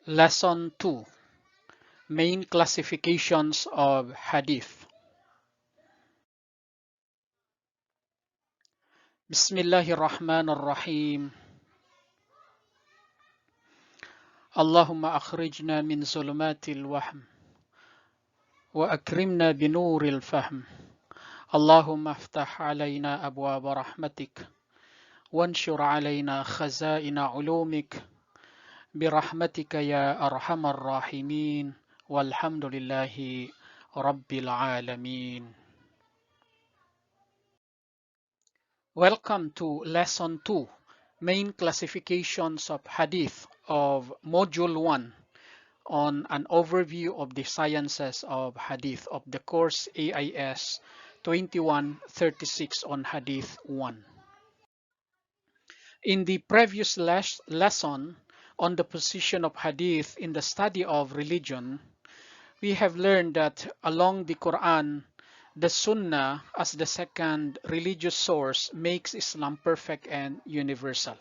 Lesson 2. Main classifications of Hadith. Bismillahir Rahmanir Rahim. Allahumma akhrijna min zulumatil wahm wa akrimna binuril fahm. Allahumma aftah alayna abwaba rahmatik wanshur alayna khazaina ulumik birahmatika ya arhamar rahimin walhamdulillahi rabbil alamin. Welcome to Lesson 2, Main Classifications of Hadith of Module 1 on an overview of the sciences of Hadith of the course AIS 2136 on Hadith 1. In the previous lesson on the position of Hadith in the study of religion, we have learned that along the Quran, the Sunnah as the second religious source makes Islam perfect and universal.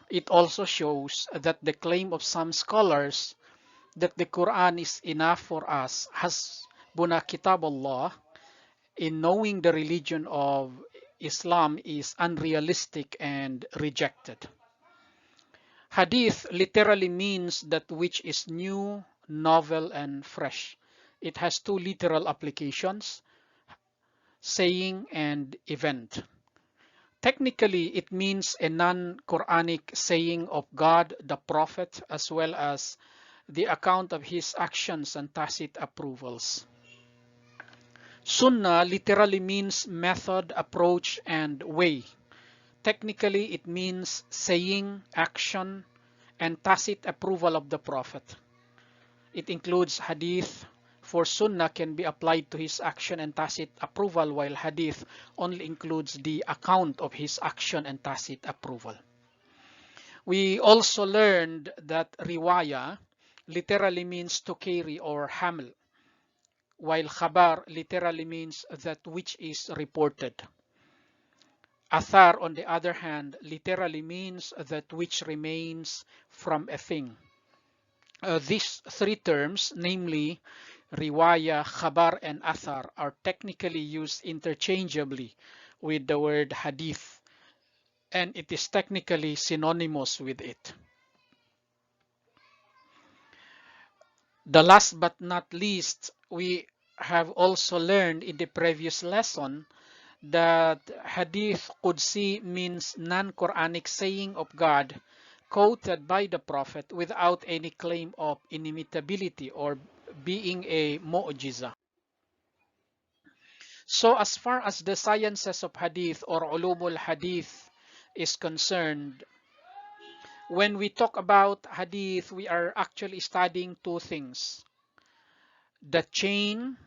It also shows that the claim of some scholars that the Quran is enough for us, hasbuna kitabullah, in knowing the religion of Islam is unrealistic and rejected. Hadith literally means that which is new, novel, and fresh. It has two literal applications: saying and event. Technically, it means a non-Quranic saying of God, the Prophet, as well as the account of his actions and tacit approvals. Sunnah literally means method, approach, and way. Technically, it means saying, action, and tacit approval of the Prophet. It includes hadith, for Sunnah can be applied to his action and tacit approval, while Hadith only includes the account of his action and tacit approval. We also learned that riwāyāt literally means to carry or haml, while khabar literally means that which is reported. Athar, on the other hand, literally means that which remains from a thing. These three terms, namely riwāyāt, khabar, and athar, are technically used interchangeably with the word hadith, and it is technically synonymous with it. The last but not least, we have also learned in the previous lesson that hadith qudsi means non-Quranic saying of God quoted by the Prophet without any claim of inimitability or being a mu'jiza. So as far as the sciences of hadith or ulumul hadith is concerned, when we talk about hadith, we are actually studying two things: the chain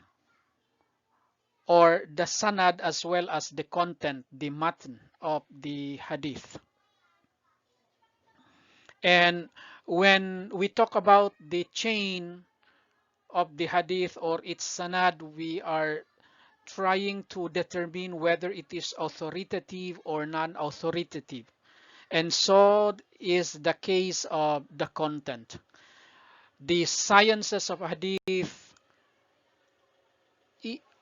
or the sanad, as well as the content, the matn of the hadith. And when we talk about the chain of the hadith or its sanad, we are trying to determine whether it is authoritative or non-authoritative. And so is the case of the content. The sciences of hadith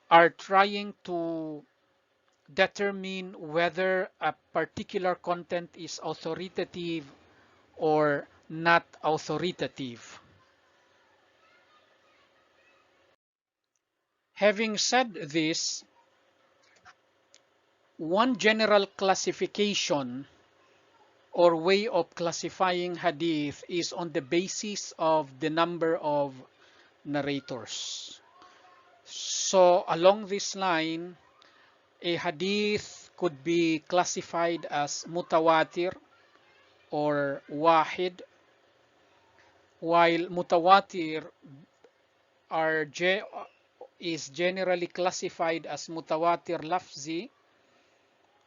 are trying to determine whether a particular content is authoritative or not authoritative. Having said this, one general classification or way of classifying hadith is on the basis of the number of narrators. So along this line, a hadith could be classified as mutawātir or wāḥid, while mutawātir is generally classified as mutawātir lafzi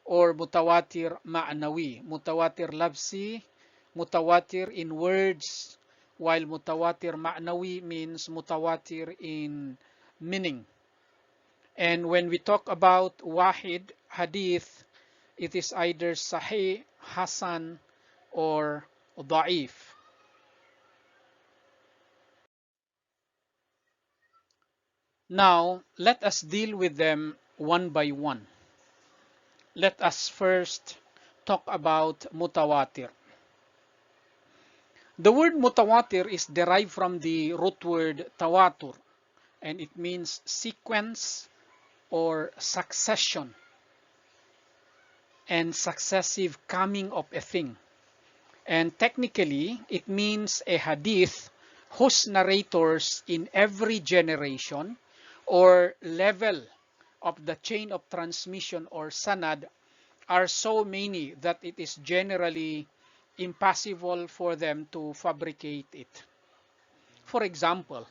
or mutawātir ma'nawi. Mutawātir lafzi, mutawātir in words, while mutawātir ma'nawi means mutawātir in meaning. And when we talk about wāḥid hadith, it is either sahih, hasan, or da'if. Now, let us deal with them one by one. Let us first talk about mutawātir. The word mutawātir is derived from the root word tawatur, and it means sequence or succession and successive coming of a thing. And technically, it means a hadith whose narrators in every generation or level of the chain of transmission or sanad are so many that it is generally impossible for them to fabricate it. For example,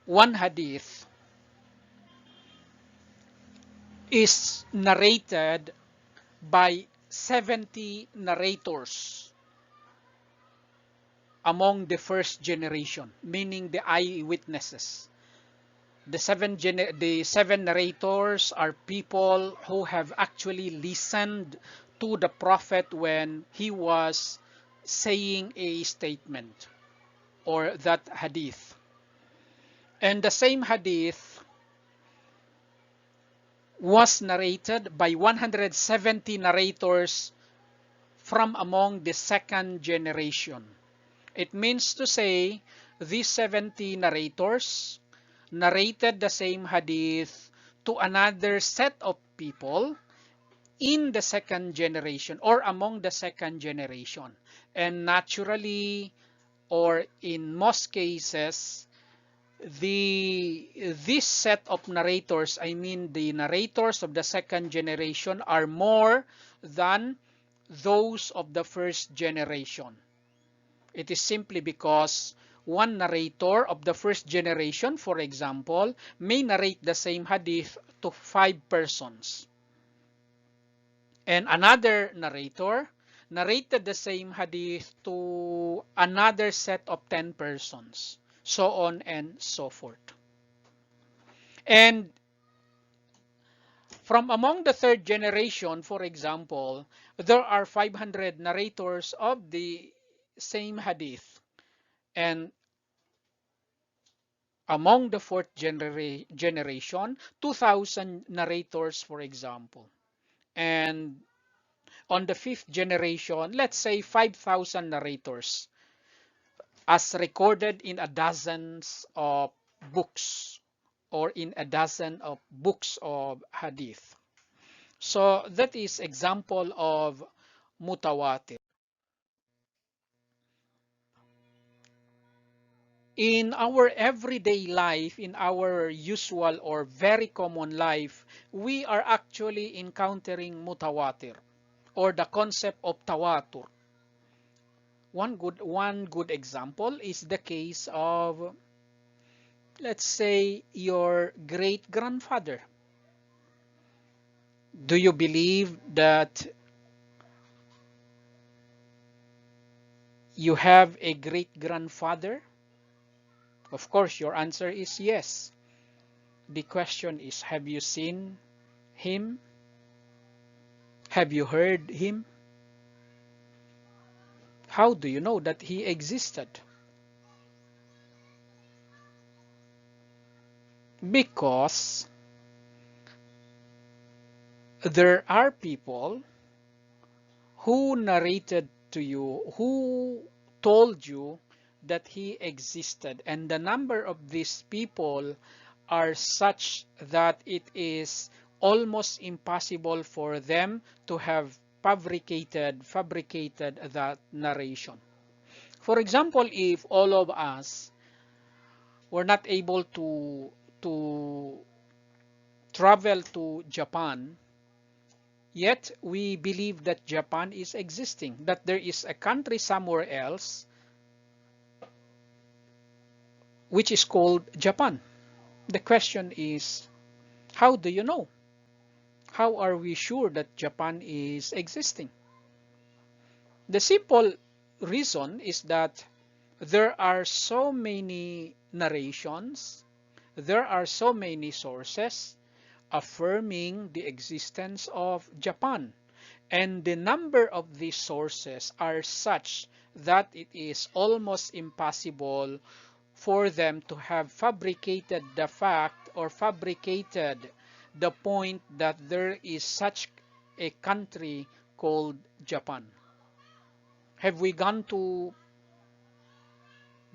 one hadith is narrated by 70 narrators among the first generation, meaning the eyewitnesses. The seven narrators are people who have actually listened to the Prophet when he was saying a statement or that hadith. And the same hadith was narrated by 170 narrators from among the second generation. It means to say these 70 narrators narrated the same hadith to another set of people in the second generation or among the second generation. And naturally, or in most cases, this set of narrators, I mean the narrators of the second generation, are more than those of the first generation. It is simply because one narrator of the first generation, for example, may narrate the same hadith to 5 persons. And another narrator narrated the same hadith to another set of 10 persons, so on and so forth. And from among the third generation, for example, there are 500 narrators of the same hadith. And among the fourth generation, 2,000 narrators, for example. And on the fifth generation, let's say 5,000 narrators, as recorded in a dozens of books or in a dozen of books of hadith. So that is example of mutawātir. In our everyday life, in our usual or very common life, we are actually encountering mutawātir or the concept of tawatur. One good example is the case of, let's say, your great grandfather. Do you believe that you have a great grandfather? Of course, your answer is yes. The question is, have you seen him? Have you heard him? How do you know that he existed? Because there are people who narrated to you, who told you that he existed, and the number of these people are such that it is almost impossible for them to have fabricated that narration. For example, if all of us were not able to travel to Japan, yet we believe that Japan is existing, that there is a country somewhere else which is called Japan. The question is, how do you know? How are we sure that Japan is existing? The simple reason is that there are so many narrations, there are so many sources affirming the existence of Japan. And the number of these sources are such that it is almost impossible for them to have fabricated the fact or fabricated the point that there is such a country called Japan. Have we gone to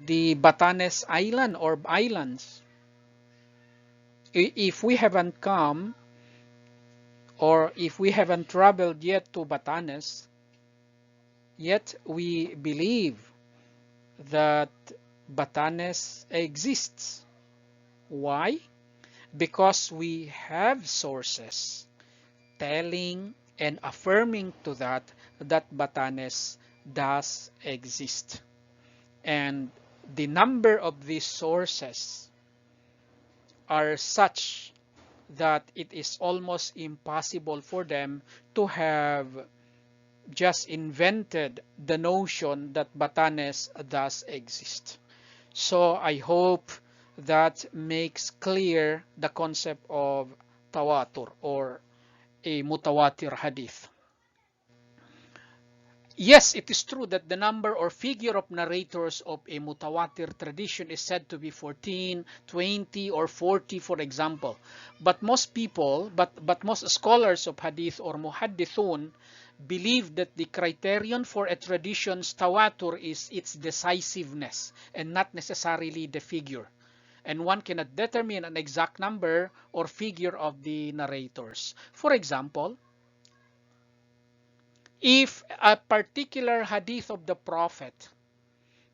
the Batanes Island or islands? If we haven't come, or if we haven't traveled yet to Batanes, yet we believe that Batanes exists. Why? Because we have sources telling and affirming to that Batanes does exist. And the number of these sources are such that it is almost impossible for them to have just invented the notion that Batanes does exist. So I hope that makes clear the concept of tawatur or a mutawātir hadith. Yes, it is true that the number or figure of narrators of a mutawātir tradition is said to be 14, 20, or 40, for example. But most people, but most scholars of hadith or muhaddithun believe that the criterion for a tradition's tawatur is its decisiveness and not necessarily the figure. And one cannot determine an exact number or figure of the narrators. For example, if a particular hadith of the Prophet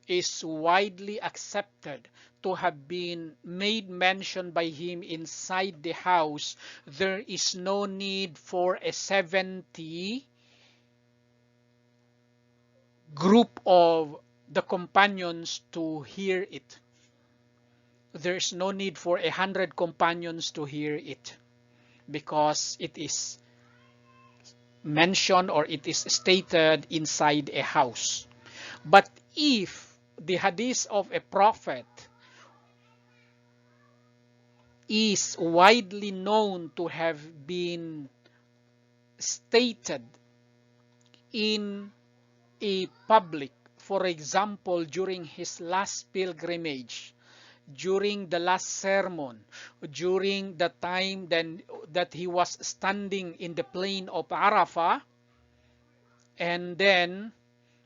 is widely accepted to have been made mention by him inside the house, there is no need for a 70 group of the companions to hear it. There is no need for 100 companions to hear it, because it is mentioned or it is stated inside a house. But if the hadith of a prophet is widely known to have been stated in a public, for example, during his last pilgrimage, during the last sermon, during the time then that he was standing in the plain of Arafah, and then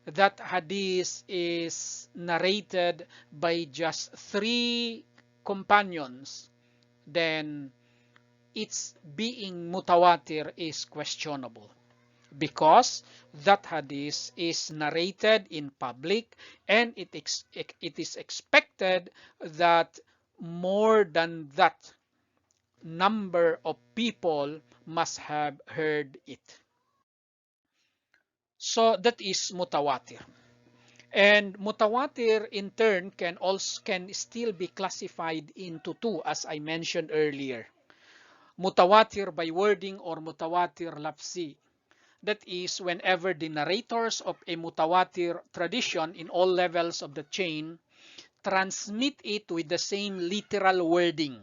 that hadith is narrated by just 3 companions, then its being mutawātir is questionable, because that hadith is narrated in public, and it is expected that more than that number of people must have heard it. So that is mutawātir. And mutawātir in turn can still be classified into 2, as I mentioned earlier. Mutawātir by wording or mutawātir lafzi. That is, whenever the narrators of a mutawātir tradition in all levels of the chain transmit it with the same literal wording.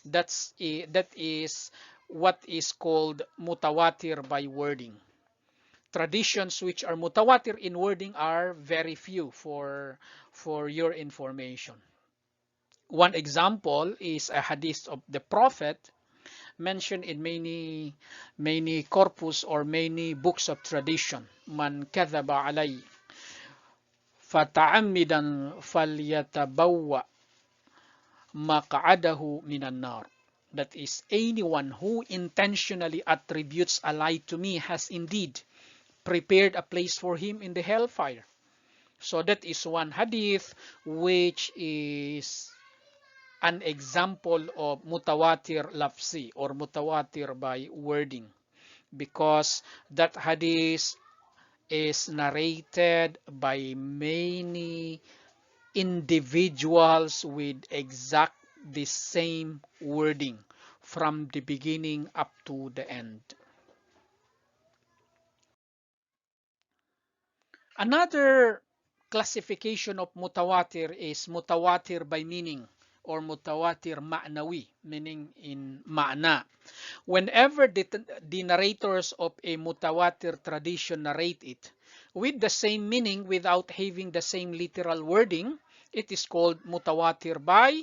That is what is called mutawātir by wording. Traditions which are mutawātir in wording are very few, for your information. One example is a hadith of the Prophet mentioned in many corpus or many books of tradition. Man kadhaba alay fata'ammidan falyatabawwa maq'adahu minan nar. That is, anyone who intentionally attributes a lie to me has indeed prepared a place for him in the hellfire. So that is one hadith which is an example of mutawātir lafzi or mutawātir by wording, because that hadith is narrated by many individuals with exact the same wording from the beginning up to the end. Another classification of mutawātir is mutawātir by meaning, or mutawātir ma'nawi, meaning in ma'na. Whenever the narrators of a mutawātir tradition narrate it with the same meaning without having the same literal wording, it is called mutawātir by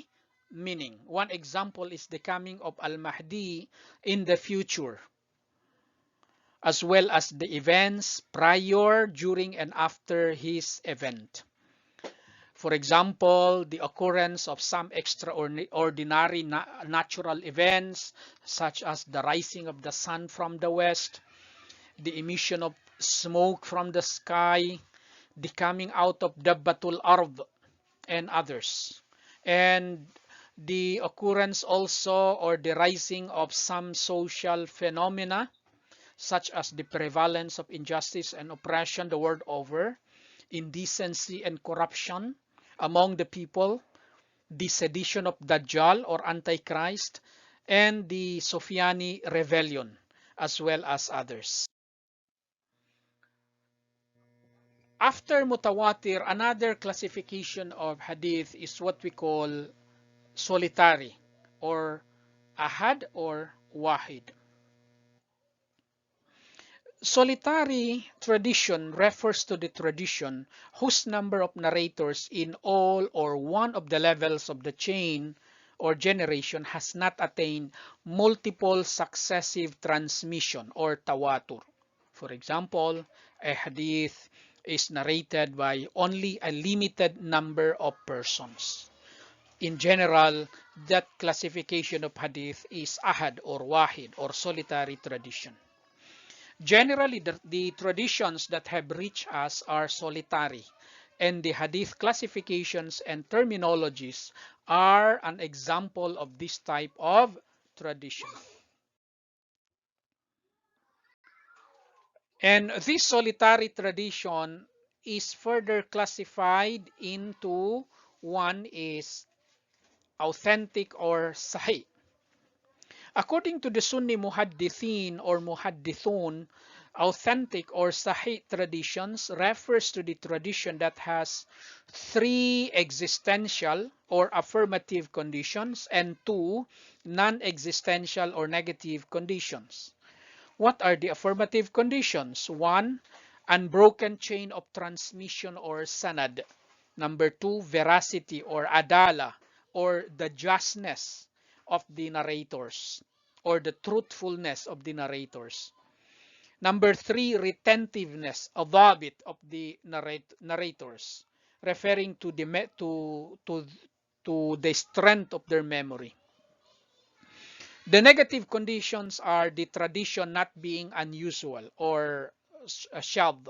meaning. One example is the coming of al-Mahdi in the future, as well as the events prior, during, and after his event. For example, the occurrence of some extraordinary natural events, such as the rising of the sun from the west, the emission of smoke from the sky, the coming out of Dabbatul Ard, and others. And the occurrence also, or the rising of some social phenomena, such as the prevalence of injustice and oppression the world over, indecency and corruption among the people, the sedition of Dajjal or Antichrist, and the Sophiani rebellion, as well as others. After mutawatir, another classification of hadith is what we call solitary, or ahad, or wāḥid. Solitary tradition refers to the tradition whose number of narrators in all or one of the levels of the chain or generation has not attained multiple successive transmission or tawatur. For example, a hadith is narrated by only a limited number of persons. In general, that classification of hadith is ahad or wāḥid, or solitary tradition. Generally, the traditions that have reached us are solitary, and the hadith classifications and terminologies are an example of this type of tradition. And this solitary tradition is further classified into, one is authentic or sahih. According to the Sunni muhaddithin or muhaddithun, authentic or sahih traditions refers to the tradition that has 3 existential or affirmative conditions and 2 non-existential or negative conditions. What are the affirmative conditions? 1, unbroken chain of transmission or sanad. Number 2, veracity or adala, or the justness of the narrators, or the truthfulness of the narrators. Number 3, retentiveness, adhabit, of the narrators, referring to the strength of their memory. The negative conditions are the tradition not being unusual or shadh.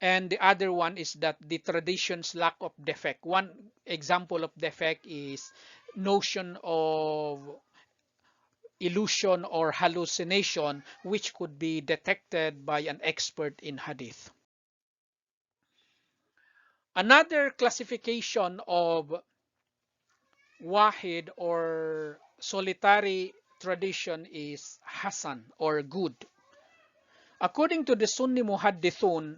And the other one is that the tradition's lack of defect. One example of defect is notion of illusion or hallucination, which could be detected by an expert in hadith. Another classification of wāḥid or solitary tradition is hasan or good. According to the Sunni muhaddithun,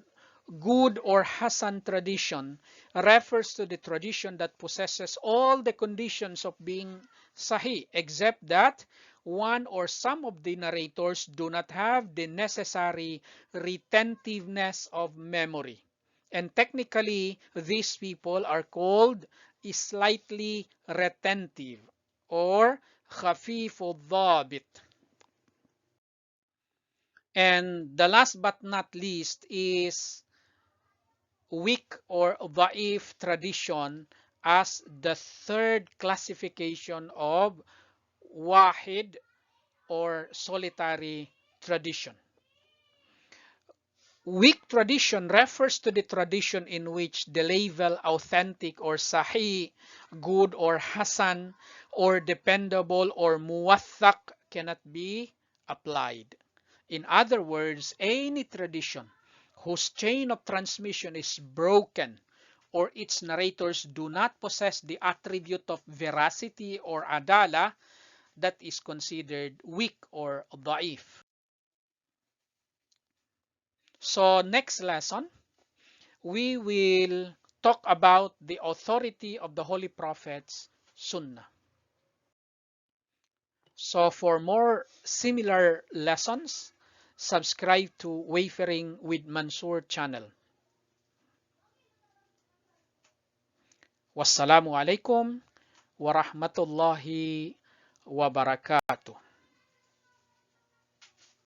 good or hasan tradition refers to the tradition that possesses all the conditions of being sahih, except that one or some of the narrators do not have the necessary retentiveness of memory. And technically, these people are called slightly retentive or khafiful dhabit. And the last but not least is weak or da'if tradition as the third classification of wāḥid or solitary tradition. Weak tradition refers to the tradition in which the label authentic or sahih, good or hasan, or dependable or muwaththaq cannot be applied. In other words, any tradition whose chain of transmission is broken or its narrators do not possess the attribute of veracity or adala, that is considered weak or da'if. So next lesson, we will talk about the authority of the Holy Prophet's Sunnah. So for more similar lessons, subscribe to Wayfaring with Mansoor channel. Wassalamu alaikum warahmatullahi wabarakatuh.